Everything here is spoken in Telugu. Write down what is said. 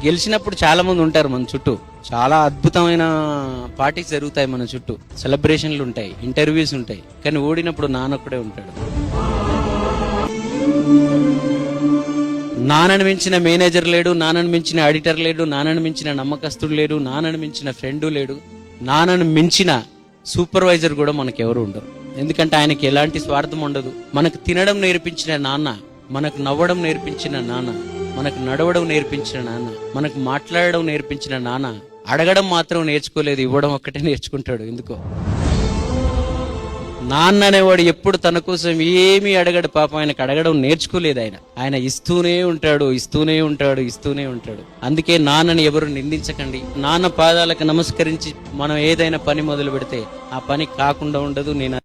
గెలిచినప్పుడు చాలా మంది ఉంటారు మన చుట్టూ, చాలా అద్భుతమైన పార్టీస్ జరుగుతాయి మన చుట్టూ, సెలబ్రేషన్లు ఉంటాయి, ఇంటర్వ్యూస్ ఉంటాయి. కానీ ఓడినప్పుడు నాన్నొక్కడే ఉంటాడు. నాన్నను మించిన మేనేజర్ లేడు, నాన్నను మించిన ఆడిటర్ లేడు, నాన్నను మించిన నమ్మకస్తుడు లేడు, నాన్నను మించిన ఫ్రెండు లేడు, నాన్నను మించిన సూపర్వైజర్ కూడా మనకెవరు ఉండరు. ఎందుకంటే ఆయనకి ఎలాంటి స్వార్థం ఉండదు. మనకు తినడం నేర్పించిన నాన్న, మనకు నవ్వడం నేర్పించిన నాన్న, మనకు నడవడం నేర్పించిన నాన్న, మనకు మాట్లాడడం నేర్పించిన నాన్న అడగడం మాత్రం నేర్చుకోలేదు, ఇవ్వడం ఒక్కటే నేర్చుకుంటాడు. ఎందుకో నాన్న అనేవాడు ఎప్పుడు తన కోసం ఏమీ అడగడు. పాపం ఆయనకు అడగడం నేర్చుకోలేదు. ఆయన ఇస్తూనే ఉంటాడు, ఇస్తూనే ఉంటాడు, ఇస్తూనే ఉంటాడు. అందుకే నాన్నని ఎవరు నిందించకండి. నాన్న పాదాలకు నమస్కరించి మనం ఏదైనా పని మొదలు పెడితే ఆ పని కాకుండా ఉండదు. నేను